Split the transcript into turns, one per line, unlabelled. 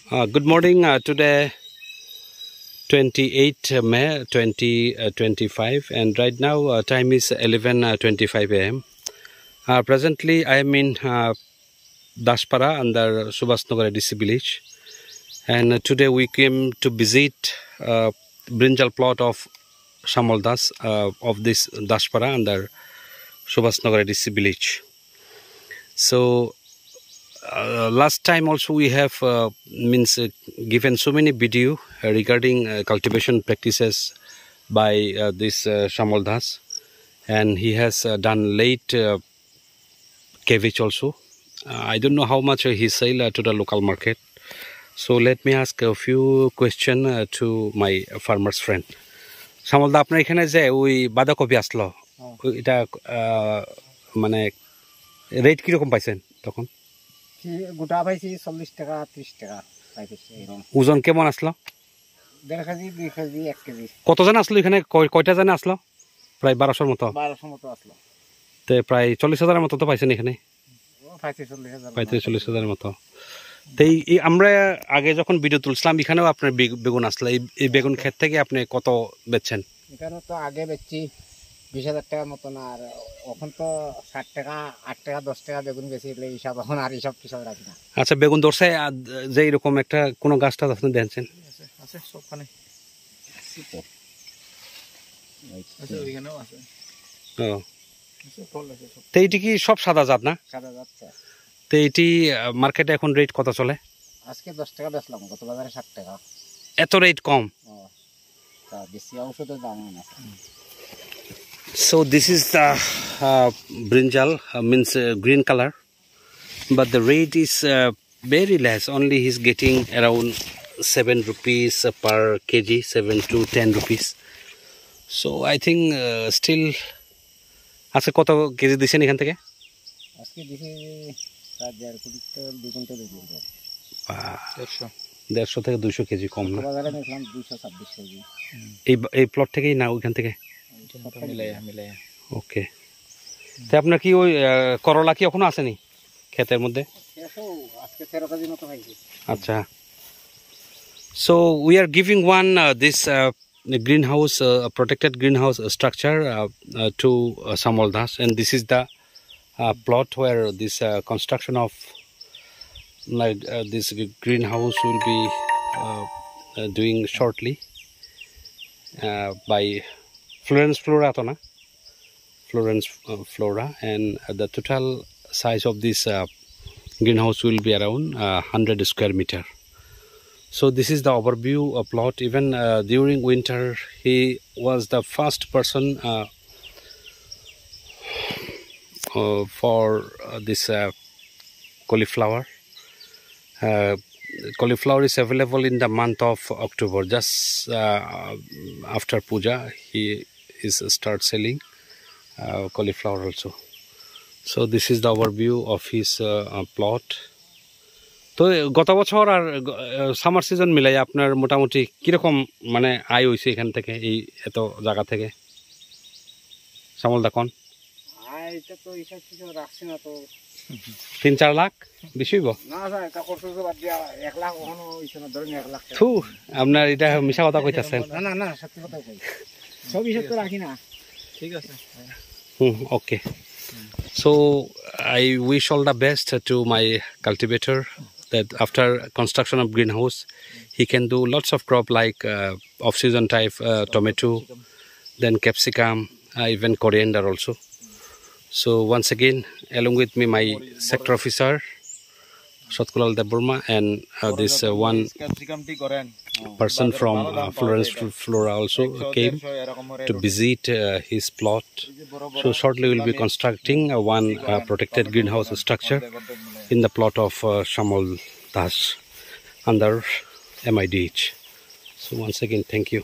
Good morning. Today 28 May 2025 and right now time is 11:25 a.m. Presently I am in Dashpara under Subhasnagar DC village, and today we came to visit brinjal plot of Shamal Das of this Dashpara under Subhasnagar DC village. So last time also we have given so many video regarding cultivation practices by this Shamal Das, and he has done late cabbage also. I don't know how much he sell to the local market. So let me ask a few questions to my farmers friend. Shamal da আপনার এখানে যে ওই বাঁধাকপি আসলো এটা মানে rate কি রকম পাইছেন তখন?
গোটা পাইছি 40 টাকা 30 টাকা পাইছি এরকম।
ওজন কেমন আসলো?
1.5 কেজি 2 কেজি 1 কেজি।
কতজন আসলো এখানে? কয়টা জানে আসলো? প্রায় 1200 মতো।
1200 মতো আসলো।
তে প্রায় 40,000 মতো তো পাইছেন এখানে?
40,000
40,000 মতো। তাই আমরা আগে যখন ভিডিও তুলছিলাম এখানেও আপনার বেগুন আসলো, এই বেগুন ক্ষেত থেকে আপনি কত বেচছেন?
এখানে তো আগে বেচছি 20,000 টাকার মতো, আর এখন তো 60 টাকা 8 টাকা 10 টাকা বেগুন বেশি এলে হিসাব এখন আর হিসাব কিসব রাখি না।
আচ্ছা, বেগুন ধরছে যে এরকম একটা কোন গাছটা আপনি দেখছেন?
আছে সবখানে আছে, ওইখানেও আছে। ও
তো এইটি কি সব সাদা জাত না?
সাদা জাত।
তো এইটি মার্কেটে এখন রেট কত চলে?
আজকে 10 টাকা বেচলাম, গত বাজারে 60 টাকা।
এত রেট কম?
তা বেশি ঔষধের দাম না।
So this is the brinjal, means green color, but the rate is very less. Only he's getting around 7 rupees per kg, 7 to 10 rupees. So I think still. আচ্ছা, কত কেজি দিছেন এখান থেকে?
আজকে দিছি 1.5 কুইন্টাল 2 কুইন্টাল দিয়ে।
150 থেকে 200 কেজি কম না?
বাজারে দেখলাম 226 কেজি।
এই প্লট থেকেই না ওইখান থেকে?
মিলে।
ওকে। তো আপনার কি ওই করলা কি এখনো আসেনি ক্ষেতের মধ্যে?
আজকে 13 কেজি মতো হয়েছে। আচ্ছা।
So we are giving one this greenhouse, protected greenhouse structure to Shamal Das, and this is the plot where this construction of this greenhouse will be doing shortly by Florence Flora to na? Florence Flora, and the total size of this greenhouse will be around 100 square meter. So this is the overview of plot. Even during winter he was the first person for this cauliflower. Cauliflower is available in the month of October. Just after puja he is start selling cauliflower also. So this is the overview of his plot. তো গত বছর আর summer season মিলাই আপনার মোটামুটি কিরকম মানে আয় হয়েছে এখান থেকে, এই এত জায়গা থেকে? সামল দা কোন
আয়টা তো হিসাব কিছু রাখছি না, তো
3-4 লাখ বেশি হইব
না স্যার। এটা করতে বাদ দিয়া 1 লাখ ওখানে হইছে না, ধরেন 1 লাখ।
থু, আপনার এটা মিছা কথা কইতাছেন।
না না সত্যি কথা কই, সব হিসাব তো রাখি না। ঠিক আছে।
Okay. So I wish all the best to my cultivator, that after construction of greenhouse he can do lots of crop like off-season type tomato, then capsicum, even coriander also. So once again, along with me my sector officer Satkulal Deburma and this one person from Florence Flora also came to visit his plot. So shortly we will be constructing one protected greenhouse structure in the plot of Shamal Das under MIDH. So once again, thank you.